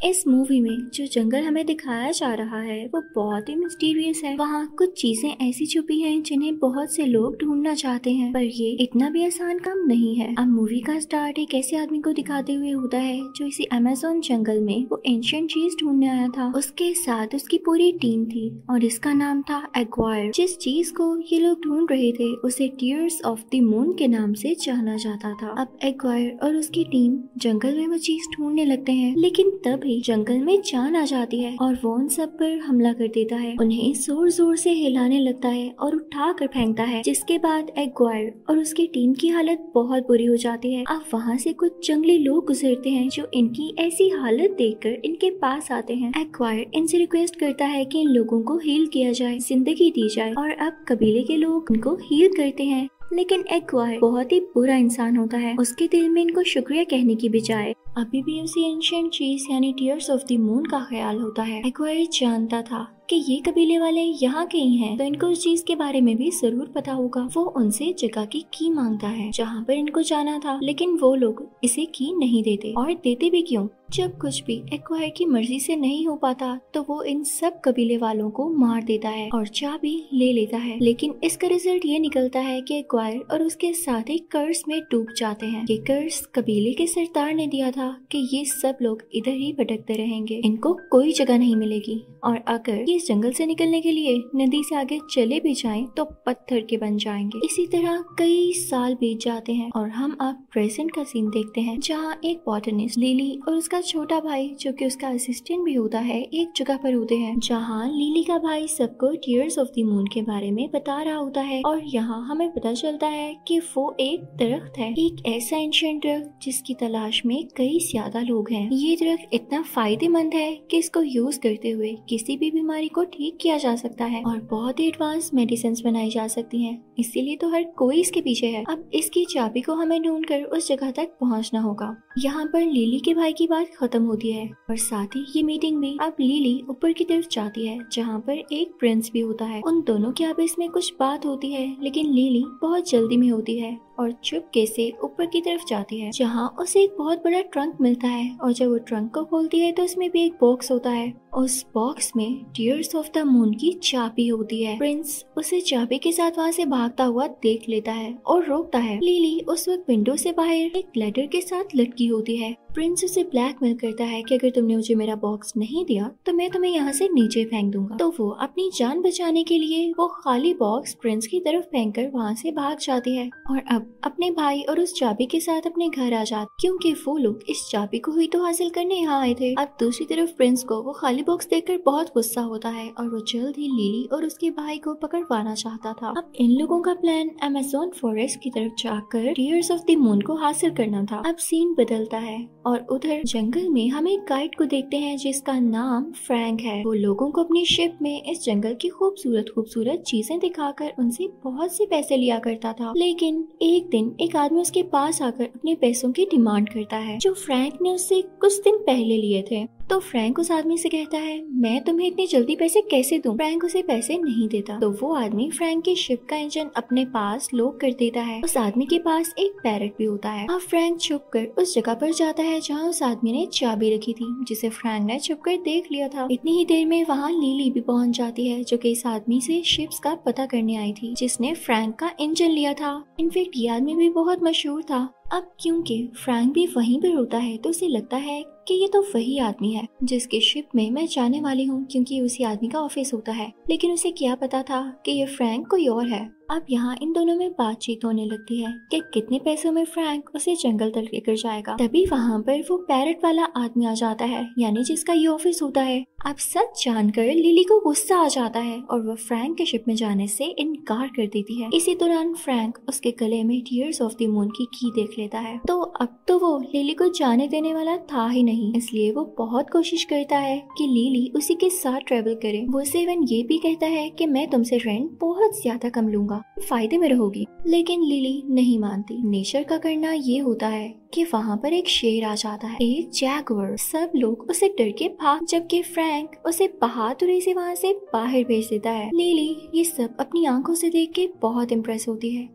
इस मूवी में जो जंगल हमें दिखाया जा रहा है वो बहुत ही मिस्टीरियस है। वहाँ कुछ चीजें ऐसी छुपी हैं जिन्हें बहुत से लोग ढूंढना चाहते हैं, पर ये इतना भी आसान काम नहीं है। अब मूवी का स्टार्ट एक ऐसे आदमी को दिखाते हुए होता है जो इसी अमेज़न जंगल में वो एंशिएंट चीज ढूंढने आया था। उसके साथ उसकी पूरी टीम थी और इसका नाम था एग्वायर। जिस चीज को ये लोग ढूंढ रहे थे उसे टीयर्स ऑफ द मून के नाम से जाना जाता था। अब एग्वायर और उसकी टीम जंगल में वो चीज ढूंढने लगते हैं, लेकिन तभी जंगल में जान आ जाती है और वो उन सब पर हमला कर देता है। उन्हें जोर जोर से हिलाने लगता है और उठा कर फेंकता है, जिसके बाद एग्वायर और उसकी टीम की हालत बहुत बुरी हो जाती है। अब वहाँ से कुछ जंगली लोग गुजरते हैं जो इनकी ऐसी हालत देखकर इनके पास आते हैं। एग्वायर इनसे रिक्वेस्ट करता है कि इन लोगों को हील किया जाए, जिंदगी दी जाए, और अब कबीले के लोग इनको हील करते हैं। लेकिन एग्वायर बहुत ही बुरा इंसान होता है। उसके दिल में इनको शुक्रिया कहने की बजाय अभी भी उसी एंशिएंट चीज यानी टीयर्स ऑफ द मून का ख्याल होता है। एग्वायर जानता था कि ये कबीले वाले यहाँ के ही हैं, तो इनको उस चीज के बारे में भी जरूर पता होगा। वो उनसे जगह की मांगता है जहाँ पर इनको जाना था, लेकिन वो लोग इसे की नहीं देते। और देते भी क्यों? जब कुछ भी एक्वायर की मर्जी से नहीं हो पाता तो वो इन सब कबीले वालों को मार देता है और चाबी ले लेता है। लेकिन इसका रिजल्ट ये निकलता है कि एक्वायर और उसके साथी कर्स में डूब जाते हैं। ये कर्स कबीले के सरदार ने दिया था कि ये सब लोग इधर ही भटकते रहेंगे, इनको कोई जगह नहीं मिलेगी, और अगर ये इस जंगल से निकलने के लिए नदी से आगे चले भी जाएं तो पत्थर के बन जाएंगे। इसी तरह कई साल बीत जाते हैं और हम अब प्रेजेंट का सीन देखते हैं, जहाँ एक बॉटनिस्ट लिली और उसका छोटा भाई जो कि उसका असिस्टेंट भी होता है एक जगह पर होते हैं, जहाँ लिली का भाई सबको टीयर्स ऑफ द मून के बारे में बता रहा होता है। और यहाँ हमें पता चलता है कि वो एक दरख्त है, एक ऐसा एंशिएंट दरख्त जिसकी तलाश में कई ज्यादा लोग हैं। ये दरख्त इतना फायदेमंद है कि इसको यूज करते हुए किसी भी बीमारी को ठीक किया जा सकता है और बहुत ही एडवांस मेडिसिन बनाई जा सकती हैं। इसीलिए तो हर कोई इसके पीछे है। अब इसकी चाबी को हमें ढूंढकर उस जगह तक पहुंचना होगा। यहाँ पर लिली के भाई की बात खत्म होती है और साथ ही ये मीटिंग भी। अब लिली ऊपर की तरफ जाती है जहाँ पर एक प्रिंस भी होता है। उन दोनों के आपस में कुछ बात होती है, लेकिन लिली बहुत जल्दी में होती है और चुपके से ऊपर की तरफ जाती है, जहाँ उसे एक बहुत बड़ा ट्रंक मिलता है। और जब वो ट्रंक को खोलती है तो उसमें भी एक बॉक्स होता है। उस बॉक्स में टीयर्स ऑफ द मून की चाबी होती है। प्रिंस उसे चाबी के साथ वहाँ से भागता हुआ देख लेता है और रोकता है। लिली उस वक्त विंडो से बाहर एक लेटर के साथ लटकी होती है। प्रिंस उसे ब्लैकमेल करता है कि अगर तुमने मुझे मेरा बॉक्स नहीं दिया तो मैं तुम्हें यहाँ से नीचे फेंक दूंगा। तो वो अपनी जान बचाने के लिए वो खाली बॉक्स प्रिंस की तरफ फेंककर वहाँ से भाग जाती है और अब अपने भाई और उस चाबी के साथ अपने घर आ जाते, क्योंकि वो लोग इस चाबी को ही तो हासिल करने यहाँ आए थे। अब दूसरी तरफ प्रिंस को वो खाली बॉक्स देखकर बहुत गुस्सा होता है और वो जल्द ही लिली और उसके भाई को पकड़वाना चाहता था। अब इन लोगों का प्लान अमेज़न फॉरेस्ट की तरफ जाकर टीयर्स ऑफ द मून को हासिल करना था। अब सीन बदलता है और उधर जंगल में हम एक गाइड को देखते हैं जिसका नाम फ्रैंक है। वो लोगों को अपनी शिप में इस जंगल की खूबसूरत खूबसूरत चीजें दिखाकर उनसे बहुत से पैसे लिया करता था। लेकिन एक दिन एक आदमी उसके पास आकर अपने पैसों की डिमांड करता है जो फ्रैंक ने उससे कुछ दिन पहले लिए थे। तो फ्रैंक उस आदमी से कहता है, मैं तुम्हें इतनी जल्दी पैसे कैसे दूं? फ्रैंक उसे पैसे नहीं देता। तो वो आदमी फ्रैंक की शिप का इंजन अपने पास लॉक कर देता है। उस आदमी के पास एक पैरट भी होता है। अब फ्रैंक छुपकर उस जगह पर जाता है जहाँ उस आदमी ने चाबी रखी थी, जिसे फ्रैंक ने छुपकर देख लिया था। इतनी ही देर में वहाँ लिली भी पहुँच जाती है, जो कि इस आदमी से शिप्स का पता करने आई थी जिसने फ्रैंक का इंजन लिया था। इनफेक्ट ये आदमी भी बहुत मशहूर था। अब क्योंकि फ्रैंक भी वहीं पर होता है तो उसे लगता है कि ये तो वही आदमी है जिसके शिप में मैं जाने वाली हूँ, क्योंकि उसी आदमी का ऑफिस होता है। लेकिन उसे क्या पता था कि ये फ्रैंक कोई और है। अब यहाँ इन दोनों में बातचीत होने लगती है कि कितने पैसों में फ्रैंक उसे जंगल तक लेकर जाएगा। तभी वहाँ पर वो पैरट वाला आदमी आ जाता है, यानी जिसका ये ऑफिस होता है। अब सच जानकर लिली को गुस्सा आ जाता है और वो फ्रैंक के शिप में जाने से इनकार कर देती है। इसी दौरान फ्रैंक उसके गले में टीयर्स ऑफ द मून की देख लेता है। तो अब तो वो लिली को जाने देने वाला था ही नहीं, इसलिए वो बहुत कोशिश करता है कि लिली उसी के साथ ट्रेवल करे। वो उसे इवन ये भी कहता है कि मैं तुमसे रेंट बहुत ज्यादा कम लूंगा, फायदे में रहोगी। लेकिन लिली नहीं मानती। नेचर का करना ये होता है कि वहाँ पर एक शेर आ जाता है, एक जैगुआर। सब लोग उसे डर के भाग, जबकि फ्रैंक उसे बहादुरी से वहाँ से बाहर भेज देता है। लिली ये सब अपनी आंखों से देख के बहुत इम्प्रेस होती है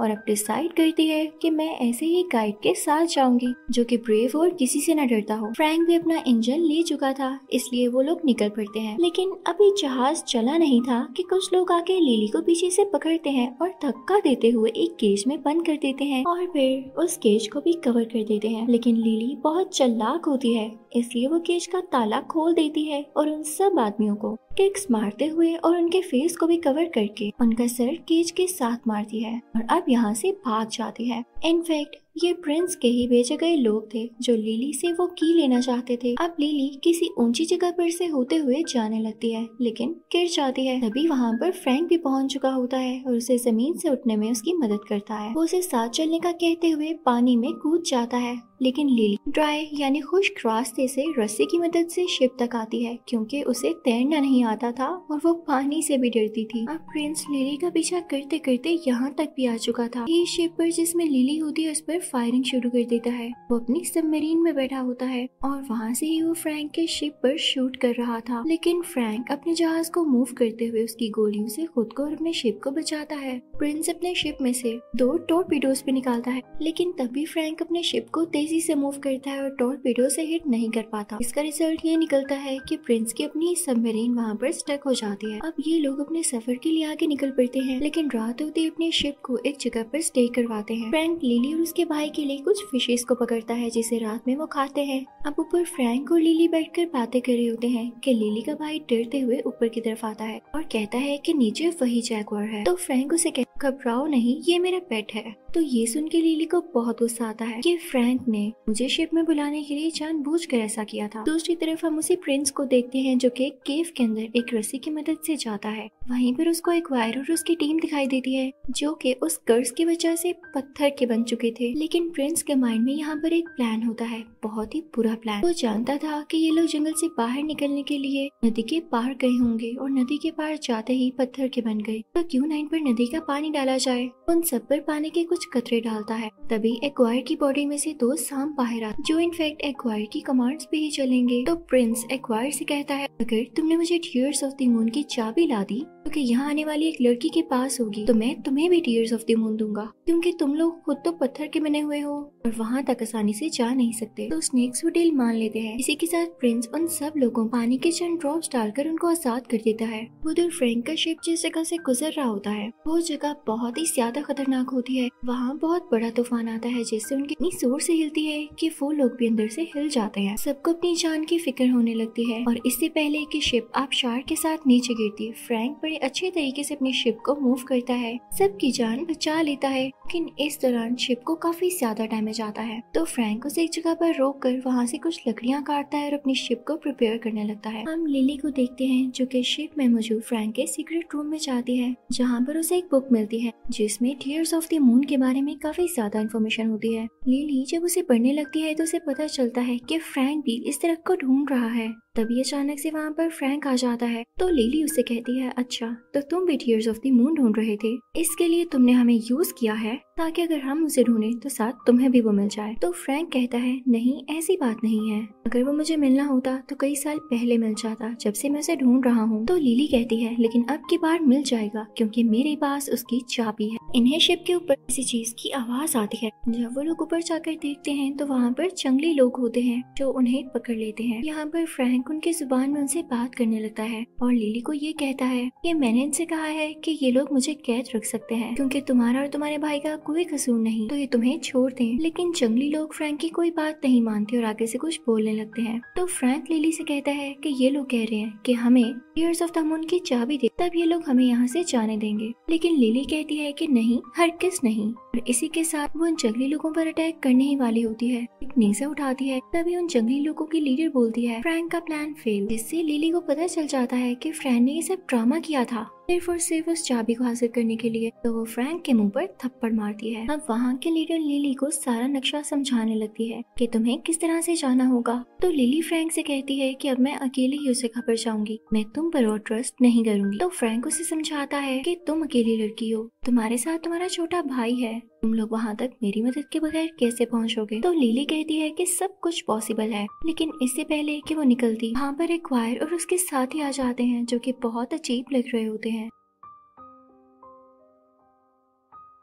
और अब डिसाइड करती है कि मैं ऐसे ही गाइड के साथ जाऊंगी जो कि ब्रेव और किसी से न डरता हो। फ्रैंक भी अपना इंजन ले चुका था, इसलिए वो लोग निकल पड़ते हैं। लेकिन अभी जहाज चला नहीं था कि कुछ लोग आके लिली को पीछे से पकड़ते हैं और धक्का देते हुए एक केज में बंद कर देते हैं और फिर उस केज को भी कवर कर देते हैं। लेकिन लिली बहुत चालाक होती है, इसलिए वो केज का ताला खोल देती है और उन सब आदमियों को किक्स मारते हुए और उनके फेस को भी कवर करके उनका सर केज के साथ मारती है और अब यहाँ से भाग जाती है। इनफैक्ट ये प्रिंस के ही भेजे गए लोग थे जो लिली से वो की लेना चाहते थे। अब लिली किसी ऊंची जगह पर से होते हुए जाने लगती है लेकिन गिर जाती है। तभी वहाँ पर फ्रैंक भी पहुँच चुका होता है और उसे जमीन से उठने में उसकी मदद करता है। वो उसे साथ चलने का कहते हुए पानी में कूद जाता है, लेकिन लिली ड्राई यानी खुश्क रास्ते से रस्सी की मदद से शिप तक आती है क्योंकि उसे तैरना नहीं आता था और वो पानी से भी डरती थी। अब प्रिंस लिली का पीछा करते करते यहाँ तक भी आ चुका था। ये शिप पर जिसमें लिली होती है उस पर फायरिंग शुरू कर देता है। वो अपनी सबमरीन में बैठा होता है और वहाँ से ही वो फ्रैंक के शिप पर शूट कर रहा था। लेकिन फ्रैंक अपने जहाज को मूव करते हुए उसकी गोलियों से खुद को और अपने शिप को बचाता है। प्रिंस अपने शिप में से 2 टॉर्पीडोज भी निकालता है, लेकिन तभी फ्रैंक अपने शिप को तेजी से मूव करता है और टॉर्पीडो से हिट नहीं कर पाता। इसका रिजल्ट ये निकलता है कि प्रिंस की अपनी सबमरीन वहाँ पर स्टक हो जाती है। अब ये लोग अपने सफर के लिए आगे निकल पड़ते हैं, लेकिन रात होते अपनी शिप को एक जगह पर स्टे करवाते हैं। फ्रैंक लिली और उसके भाई के लिए कुछ फिशेस को पकड़ता है जिसे रात में वो खाते हैं। अब ऊपर फ्रैंक और लिली बैठकर बातें कर रहे होते हैं कि लिली का भाई डरते हुए ऊपर की तरफ आता है और कहता है कि नीचे वही जैगुआर है। तो फ्रैंक उसे कहता है घबराओ नहीं, ये मेरा पेट है। तो ये सुन के लिली को बहुत गुस्सा आता है कि फ्रैंक ने मुझे शिप में बुलाने के लिए जानबूझकर ऐसा किया था। दूसरी तरफ हम उसी प्रिंस को देखते हैं जो कि केव के अंदर एक रस्सी की मदद से जाता है। वहीं पर उसको एक वायर और उसकी टीम दिखाई देती है जो कि उस कर्ज की वजह से पत्थर के बन चुके थे। लेकिन प्रिंस के माइंड में यहाँ पर एक प्लान होता है, बहुत ही बुरा प्लान। वो जानता था कि ये लोग जंगल से बाहर निकलने के लिए नदी के पार गए होंगे और नदी के पार जाते ही पत्थर के बन गए। तो क्यों ना इन पर नदी का पानी डाला जाए। उन सब पर पानी के कुछ कतरे डालता है। तभी एक्वायर की बॉडी में से 2 सांप बाहर आते जो इनफैक्ट एक्वायर की कमांड्स पे ही चलेंगे। तो प्रिंस एक्वायर से कहता है अगर तुमने मुझे टीयर्स ऑफ द मून की चाबी ला दी क्योंकि यहाँ आने वाली एक लड़की के पास होगी तो मैं तुम्हें भी टीयर्स ऑफ द मून दूंगा क्योंकि तुम लोग खुद तो पत्थर के बने हुए हो और वहाँ तक आसानी से जा नहीं सकते। तो स्नेक्स वो डील मान लेते हैं। इसी के साथ प्रिंस उन सब लोगों पानी के चंद ड्रॉप्स डालकर उनको आजाद कर देता है। उधर फ्रैंक का शिप जिस जगह से गुजर रहा होता है वो जगह बहुत ही ज्यादा खतरनाक होती है। वहाँ बहुत बड़ा तूफान आता है जिससे उनकी इतनी जोर से हिलती है कि वो लोग भी अंदर से हिल जाते हैं। सबको अपनी जान की फिक्र होने लगती है और इससे पहले कि शिप आबशार के साथ नीचे गिरती है फ्रैंक बड़े अच्छे तरीके से अपनी शिप को मूव करता है, सबकी जान बचा लेता है। लेकिन इस दौरान शिप को काफी ज्यादा डैमेज आता है तो फ्रैंक उसे एक जगह पर रोक कर वहाँ से कुछ लकड़ियाँ काटता है और अपनी शिप को प्रिपेयर करने लगता है। हम लिली को देखते हैं जो कि शिप में मौजूद फ्रैंक के सीक्रेट रूम में जाती है जहाँ पर उसे एक बुक मिलती है जिसमें टीयर्स ऑफ द मून के बारे में काफी ज्यादा इन्फॉर्मेशन होती है। लिली जब उसे पढ़ने लगती है तो उसे पता चलता है कि फ्रैंक भी इस तरह को ढूंढ रहा है। तभी अचानक से वहाँ पर फ्रैंक आ जाता है तो लिली उससे कहती है अच्छा तो तुम भी टीयर्स ऑफ द मून ढूंढ रहे थे, इसके लिए तुमने हमें यूज किया है ताकि अगर हम उसे ढूंढे तो साथ तुम्हें भी वो मिल जाए। तो फ्रैंक कहता है नहीं ऐसी बात नहीं है, अगर वो मुझे मिलना होता तो कई साल पहले मिल जाता जब से मैं उसे ढूंढ रहा हूँ। तो लिली कहती है लेकिन अब की बार मिल जाएगा क्योंकि मेरे पास उसकी चाबी है। इन्हें शिप के ऊपर किसी चीज की आवाज आती है। जब वो लोग ऊपर जाकर देखते हैं तो वहाँ पर जंगली लोग होते हैं जो उन्हें पकड़ लेते हैं। यहाँ पर फ्रैंक उनकी जुबान में उनसे बात करने लगता है और लिली को ये कहता है कि मैंने इनसे कहा है कि ये लोग मुझे कैद रख सकते हैं क्योंकि तुम्हारा और तुम्हारे भाई का कोई कसूर नहीं तो ये तुम्हें छोड़ दें। लेकिन जंगली लोग फ्रैंक की कोई बात नहीं मानते और आगे से कुछ बोलने लगते हैं। तो फ्रैंक लिली से कहता है कि ये लोग कह रहे हैं कि हमें टीयर्स ऑफ द मून की चाबी दे तब ये लोग हमें यहाँ से जाने देंगे। लेकिन लिली कहती है कि नहीं हरगिज़ नहीं और इसी के साथ वो उन जंगली लोगों पर अटैक करने ही वाली होती है। एक नेज़ा उठाती है तभी उन जंगली लोगों की लीडर बोलती है फ्रैंक का प्लान फेल, जिससे लिली को पता चल जाता है कि फ्रैंक ने ये सब ड्रामा किया था सिर्फ और सिर्फ उस चाबी को हासिल करने के लिए। तो वो फ्रैंक के मुंह पर थप्पड़ मारती है। अब वहाँ के लीडर लिली को सारा नक्शा समझाने लगती है कि तुम्हें किस तरह से जाना होगा। तो लिली फ्रैंक से कहती है कि अब मैं अकेले ही उस जगह पर जाऊंगी, मैं तुम पर और ट्रस्ट नहीं करूंगी। तो फ्रैंक उसे समझाता है कि तुम अकेली लड़की हो, तुम्हारे साथ तुम्हारा छोटा भाई है, तुम लोग वहाँ तक मेरी मदद के बगैर कैसे पहुँचोगे। तो लिली कहती है कि सब कुछ पॉसिबल है। लेकिन इससे पहले कि वो निकलती वहाँ पर एक वायर और उसके साथी आ जाते हैं जो कि बहुत अजीब लग रहे होते हैं।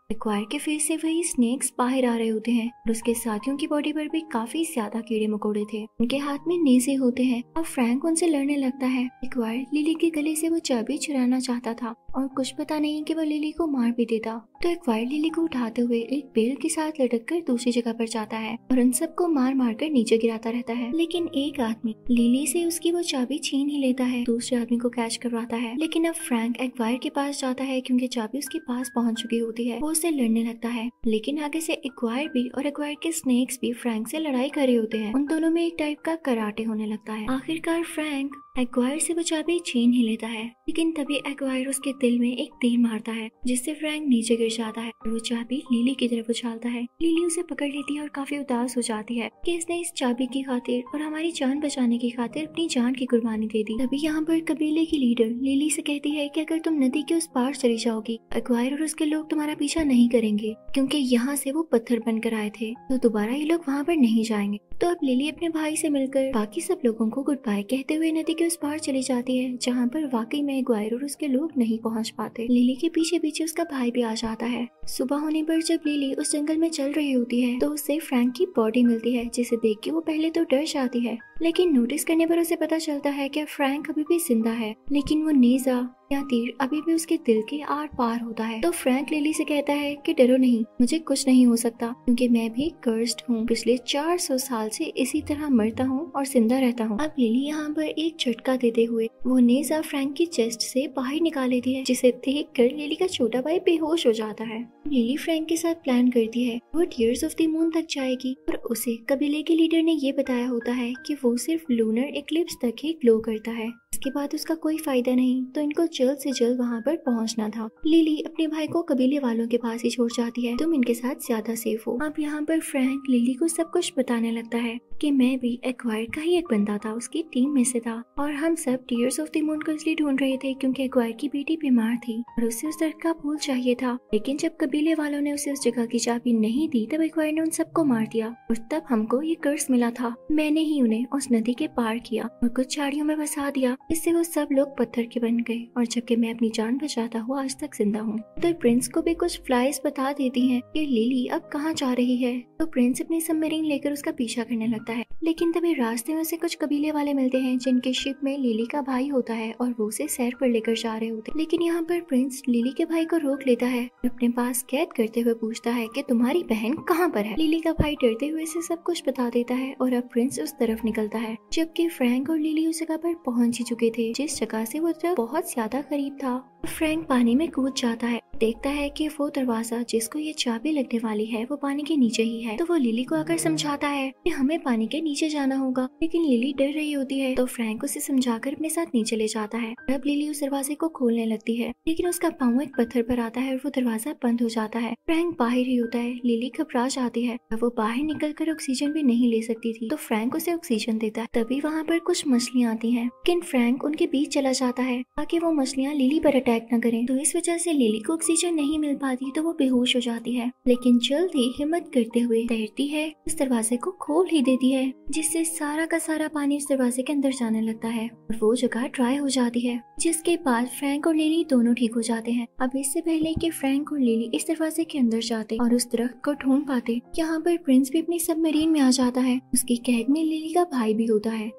एक्वायर के फेस से वही स्नेक्स बाहर आ रहे होते हैं और उसके साथियों की बॉडी पर भी काफी ज्यादा कीड़े मकोड़े थे। उनके हाथ में नेज़े होते हैं। अब फ्रैंक उनसे लड़ने लगता है। एक्वायर लिली के गले से वो चाबी चुराना चाहता था और कुछ पता नहीं कि वो लिली को मार भी देता। तो एक्वायर लिली को उठाते हुए एक पेड़ के साथ लटक कर दूसरी जगह पर जाता है और उन सबको मार मार कर नीचे गिराता रहता है। लेकिन एक आदमी लिली से उसकी वो चाबी छीन ही लेता है, दूसरे आदमी को कैच करवाता है। लेकिन अब फ्रैंक एक्वायर के पास जाता है क्योंकि चाबी उसके पास पहुंच चुकी होती है। वो उससे लड़ने लगता है, लेकिन आगे से एक्वायर भी और एक्वायर के स्नेक्स भी फ्रैंक से लड़ाई कर रहे होते हैं। उन दोनों में एक टाइप का कराटे होने लगता है। आखिरकार फ्रैंक एक्वायर से वो चाबी छीन ही लेता है, लेकिन तभी एक्वायर उसके दिल में एक तीर मारता है जिससे फ्रैंक नीचे गिर जाता है और वो चाबी लिली की तरफ उछालता है। लिली उसे पकड़ लेती है और काफी उदास हो जाती है कि इसने इस चाबी की खातिर और हमारी जान बचाने की खातिर अपनी जान की कुर्बानी दे दी। तभी यहाँ पर कबीले की लीडर लिली से कहती है कि अगर तुम नदी के उस पार चली जाओगी, एक्वायर और उसके लोग तुम्हारा पीछा नहीं करेंगे क्योंकि यहाँ से वो पत्थर बनकर आए थे, तो दोबारा ये लोग वहाँ पर नहीं जाएंगे। तो अब लिली अपने भाई से मिलकर बाकी सब लोगों को गुड बाय कहते हुए नदी के उस पार चली जाती है जहाँ पर वाकई में एक्वायर और उसके लोग नहीं पहुँच पाते। लिली के पीछे पीछे उसका भाई भी आ जाता है। सुबह होने पर जब लिली उस जंगल में चल रही होती है तो उसे फ्रैंक की बॉडी मिलती है, जिसे देख के वो पहले तो डर जाती है, लेकिन नोटिस करने पर उसे पता चलता है कि फ्रैंक अभी भी जिंदा है, लेकिन वो नेज़ा या तीर अभी भी उसके दिल के आर पार होता है। तो फ्रैंक लिली से कहता है कि डरो नहीं, मुझे कुछ नहीं हो सकता क्योंकि मैं भी कर्स्ड हूँ। पिछले 400 साल से इसी तरह मरता हूँ और जिंदा रहता हूँ। अब लिली यहाँ पर एक झटका देते हुए वो नेज़ा फ्रैंक की चेस्ट से बाहर निकाल लेती है, जिसे देख कर लिली का छोटा भाई बेहोश हो जाता है। लिली फ्रैंक के साथ प्लान करती है वो टीयर्स ऑफ द मून तक जाएगी और उसे कबीले के लीडर ने ये बताया होता है कि वो सिर्फ लूनर इक्लिप्स तक ही ग्लो करता है, इसके बाद उसका कोई फायदा नहीं, तो इनको जल्द से जल्द वहाँ पर पहुँचना था। लिली अपने भाई को कबीले वालों के पास ही छोड़ जाती है, तुम इनके साथ ज्यादा सेफ हो। अब यहाँ पर फ्रैंक लिली को सब कुछ बताने लगता है कि मैं भी एक्वायर का ही एक बंदा था, उसकी टीम में से था और हम सब टीयर्स ऑफ द मून को इसलिए ढूंढ रहे थे क्योंकि एक्वायर की बेटी बीमार थी और उसे उस दर्द का फूल चाहिए था। लेकिन जब कबीले वालों ने उसे उस जगह की चाबी नहीं दी तब एक्वायर ने उन सबको मार दिया और तब हमको ये कर्स मिला था। मैंने ही उन्हें उस नदी के पार किया और कुछ झाड़ियों में बसा दिया, इससे वो सब लोग पत्थर के बन गए और जबकि मैं अपनी जान बचाता हुआ आज तक जिंदा हूँ। तो प्रिंस को भी कुछ फ्लाइज बता देती हैं कि लिली अब कहाँ जा रही है। तो प्रिंस अपनी सबमरीन लेकर उसका पीछा करने लगता है, लेकिन तभी रास्ते में उसे कुछ कबीले वाले मिलते हैं जिनके शिप में लिली का भाई होता है और वो उसे सैर पर लेकर जा रहे होते हैं। लेकिन यहाँ पर प्रिंस लिली के भाई को रोक लेता है और अपने पास कैद करते हुए पूछता है कि तुम्हारी बहन कहाँ पर है। लिली का भाई डरते हुए इसे सब कुछ बता देता है और अब प्रिंस उस तरफ निकलता है, जबकि फ्रैंक और लिली उस जगह पर पहुंच ही चुके थे जिस जगह से वो बहुत ज्यादा करीब था। फ्रैंक पानी में कूद जाता है, देखता है कि वो दरवाजा जिसको ये चाबी लगने वाली है वो पानी के नीचे ही है। तो वो लिली को आकर समझाता है कि हमें पानी के नीचे जाना होगा, लेकिन लिली डर रही होती है। तो फ्रैंक उसे समझाकर अपने साथ नीचे ले जाता है। अब लिली उस दरवाजे को खोलने लगती है, लेकिन उसका पाँव एक पत्थर पर आता है और वो दरवाजा बंद हो जाता है। फ्रैंक बाहर ही होता है, लिली घबरा जाती है, वो बाहर निकलकर ऑक्सीजन भी नहीं ले सकती थी, तो फ्रैंक उसे ऑक्सीजन देता है। तभी वहाँ पर कुछ मछलियाँ आती हैं, लेकिन फ्रैंक उनके बीच चला जाता है ताकि वो मछलियाँ लिली पर अटैक न करें। तो इस वजह से लिली को ऑक्सीजन नहीं मिल पाती, तो वो बेहोश हो जाती है, लेकिन जल्द ही हिम्मत करते हुए तैरती है, इस दरवाजे को खोल ही देती है, जिससे सारा का सारा पानी उस दरवाजे के अंदर जाने लगता है और वो जगह ड्राई हो जाती है, जिसके बाद फ्रैंक और लिली दोनों ठीक हो जाते हैं। अब इससे पहले कि फ्रैंक और लिली इस दरवाजे के अंदर जाते और उस दरख्त को ढूंढ पाते, यहाँ पर प्रिंस भी अपनी सबमरीन में आ जाता है। उसकी कैद में लिली का भाई भी होता है।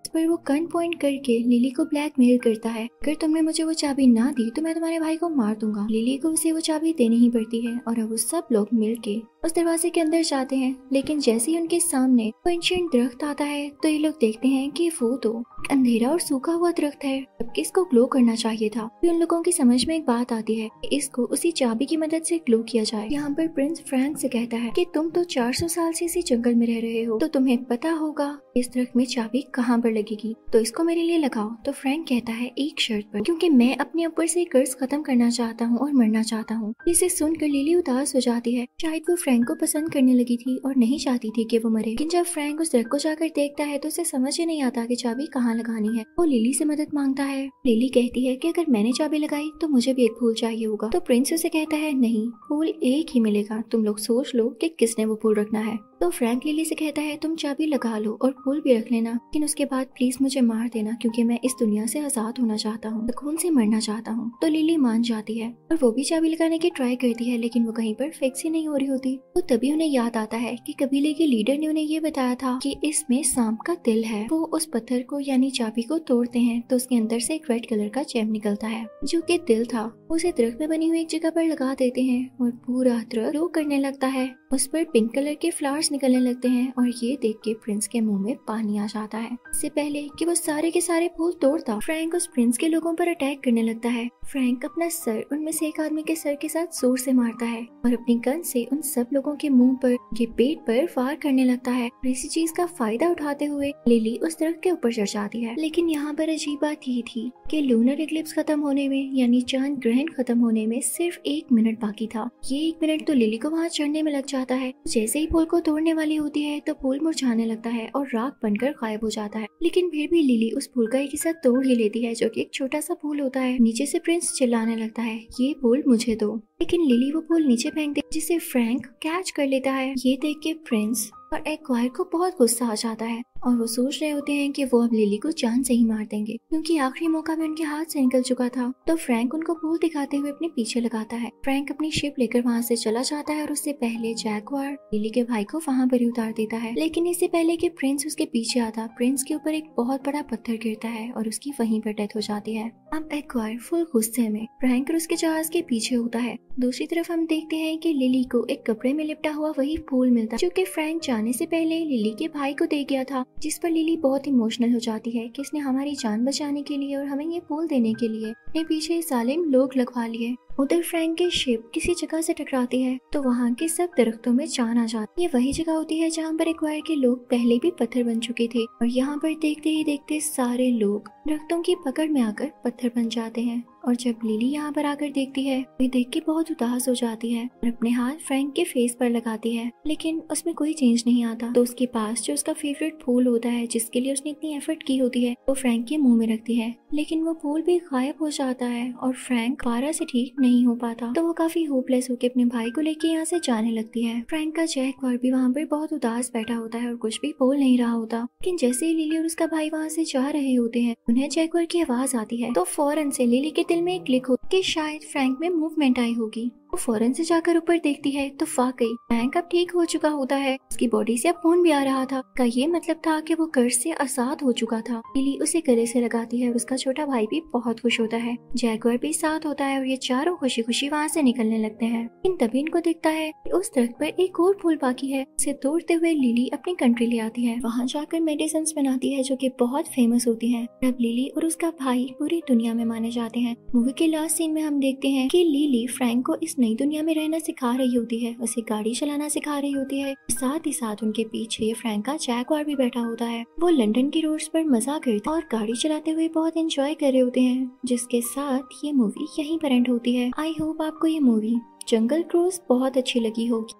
पर वो गन पॉइंट करके लिली को ब्लैकमेल करता है, अगर तुमने मुझे वो चाबी ना दी तो मैं तुम्हारे भाई को मार दूंगा। लिली को उसे वो चाबी देनी ही पड़ती है और अब वो सब लोग मिलके उस दरवाजे के अंदर जाते हैं, लेकिन जैसे ही उनके सामने वो एंशिएंट दरख्त आता है तो ये लोग देखते हैं कि वो तो अंधेरा और सूखा हुआ दरख्त है, जबकि इसको ग्लो करना चाहिए था। फिर उन लोगों की समझ में एक बात आती है कि इसको उसी चाबी की मदद से ग्लो किया जाए। यहाँ पर प्रिंस फ्रैंक से कहता है कि तुम तो 400 साल से इसी जंगल में रह रहे हो, तो तुम्हें पता होगा इस दरख्त में चाबी कहाँ पर लगेगी, तो इसको मेरे लिए लगाओ। तो फ्रैंक कहता है एक शर्त पर, क्योंकि मैं अपने ऊपर से कर्ज खत्म करना चाहता हूँ और मरना चाहता हूँ। इसे सुनकर लिली उदास हो जाती है, शायद वो फ्रैंक को पसंद करने लगी थी और नहीं चाहती थी कि वो मरे। लेकिन जब फ्रैंक उस दरख्त को जाकर देखता है तो उसे समझ ही नहीं आता कि चाबी कहाँ लगानी है। वो लिली से मदद मांगता है। लिली कहती है कि अगर मैंने चाबी लगाई तो मुझे भी एक फूल चाहिए होगा। तो प्रिंस उसे कहता है नहीं, फूल एक ही मिलेगा, तुम लोग सोच लो कि किसने वो फूल रखना है। तो फ्रैंक लिली से कहता है तुम चाबी लगा लो और फूल भी रख लेना, लेकिन उसके बाद प्लीज मुझे मार देना क्योंकि मैं इस दुनिया से आजाद होना चाहता हूँ, सुकून से मरना चाहता हूँ। तो लिली मान जाती है और वो भी चाबी लगाने की ट्राई करती है, लेकिन वो कहीं पर फिक्स ही नहीं हो रही होती। तो तभी उन्हें याद आता है कि कबीले के लीडर ने उन्हें ये बताया था कि इसमें सांप का दिल है। वो उस पत्थर को यानी चाबी को तोड़ते हैं तो उसके अंदर से एक रेड कलर का चैम निकलता है जो कि दिल था। उसे दरख्त में बनी हुई एक जगह पर लगा देते हैं और पूरा दरख्त ग्लो करने लगता है। उस पर पिंक कलर के फ्लावर्स निकलने लगते हैं और ये देख के प्रिंस के मुंह में पानी आ जाता है। इससे पहले कि वो सारे के सारे फूल तोड़ता, फ्रैंक उस प्रिंस के लोगों पर अटैक करने लगता है। फ्रैंक अपना सर उनमें से एक आदमी के सर के साथ जोर से मारता है और अपनी गन से उन सब लोगों के मुंह पर, उनके पेट पर फायर करने लगता है। इसी चीज का फायदा उठाते हुए लिली उस दरख्त के ऊपर चढ़ जाती है। लेकिन यहाँ पर अजीब बात ये थी कि लूनर इक्लिप्स खत्म होने में यानी चांद ग्रहण खत्म होने में सिर्फ 1 मिनट बाकी था। ये 1 मिनट तो लिली को वहाँ चढ़ने में लग जाता है। जैसे ही फूल को तोड़ने वाली होती है तो फूल मुरझाने लगता है और राख बनकर गायब हो जाता है। लेकिन फिर भी लिली उस फूल का एक हिस्सा तोड़ ही लेती है जो कि एक छोटा सा फूल होता है। नीचे से प्रिंस चिल्लाने लगता है ये फूल मुझे दो, लेकिन लिली वो फूल नीचे फेंक दे जिसे फ्रैंक कैच कर लेता है। ये देख के प्रिंस और एक्वायर को बहुत गुस्सा आ जाता है और वो सोच रहे होते हैं कि वो अब लिली को जान से ही मार देंगे क्योंकि आखिरी मौका भी उनके हाथ से निकल चुका था। तो फ्रैंक उनको फूल दिखाते हुए अपने पीछे लगाता है। फ्रैंक अपनी शिप लेकर वहाँ से चला जाता है और उससे पहले जैगवार लिली के भाई को वहाँ पर ही उतार देता है। लेकिन इससे पहले कि प्रिंस उसके पीछे आता, प्रिंस के ऊपर एक बहुत बड़ा पत्थर गिरता है और उसकी वहीं पर डेथ हो जाती है। अब एक्वायर फुल गुस्से में फ्रैंक और उसके जहाज के पीछे होता है। दूसरी तरफ हम देखते हैं कि लिली को एक कपड़े में लिपटा हुआ वही फूल मिलता है जो कि फ्रैंक जाने से पहले लिली के भाई को दे गया था, जिस पर लिली बहुत इमोशनल हो जाती है कि इसने हमारी जान बचाने के लिए और हमें ये फूल देने के लिए अपने पीछे जालिम लोग लगवा लिए। उधर फ्रैंक की शिप किसी जगह से टकराती है तो वहाँ के सब दरख्तों में जान आ जाती है। ये वही जगह होती है जहाँ पर एक्वायर के लोग पहले भी पत्थर बन चुके थे और यहाँ पर देखते ही देखते सारे लोग दरख्तों की पकड़ में आकर पत्थर बन जाते हैं। और जब लिली यहाँ पर आकर देखती है वे देख के बहुत उदास हो जाती है और अपने हाथ फ्रैंक के फेस पर लगाती है, लेकिन उसमें कोई चेंज नहीं आता। तो उसके पास जो उसका फेवरेट फूल होता है जिसके लिए उसने इतनी एफर्ट की होती है वो फ्रैंक के मुंह में रखती है, लेकिन वो फूल भी गायब हो जाता है और फ्रैंक दोबारा से ठीक नहीं हो पाता। तो वो काफी होपलेस होकर अपने भाई को लेके यहाँ से जाने लगती है। फ्रैंक का जैगवार भी वहाँ पर बहुत उदास बैठा होता है और कुछ भी बोल नहीं रहा होता। लेकिन जैसे ही लिली और उसका भाई वहाँ से जा रहे होते हैं उन्हें जैगवार की आवाज आती है। तो फौरन से लिली के दिल में एक क्लिक हो कि शायद फ्रैंक में मूवमेंट आई होगी। वो फौरन से जाकर ऊपर देखती है तो वाकई फ्रैंक अब ठीक हो चुका होता है। उसकी बॉडी से अब खून भी आ रहा था। का ये मतलब था कि वो कर्ज से आजाद हो चुका था। लिली उसे गले से लगाती है और उसका छोटा भाई भी बहुत खुश होता है। जैगवार भी साथ होता है और ये चारों खुशी खुशी वहाँ से निकलने लगते हैं। लेकिन तभी इनको दिखता है कि उस दरख्त पर एक और फूल बाकी है। उसे तोड़ते हुए लिली अपनी कंट्री ले आती है। वहाँ जाकर मेडिसिन बनाती है जो कि बहुत फेमस होती है। अब लिली और उसका भाई पूरी दुनिया में माने जाते हैं। मूवी के लास्ट सीन में हम देखते हैं कि लिली फ्रैंक को इस नई दुनिया में रहना सिखा रही होती है, उसे गाड़ी चलाना सिखा रही होती है। साथ ही साथ उनके पीछे फ्रैंक का जैगवार भी बैठा होता है। वो लंदन की रोड्स पर मजा करते और गाड़ी चलाते हुए बहुत एंजॉय कर रहे होते हैं, जिसके साथ ये मूवी यहीं पर एंड होती है। आई होप आपको ये मूवी जंगल क्रूज बहुत अच्छी लगी होगी।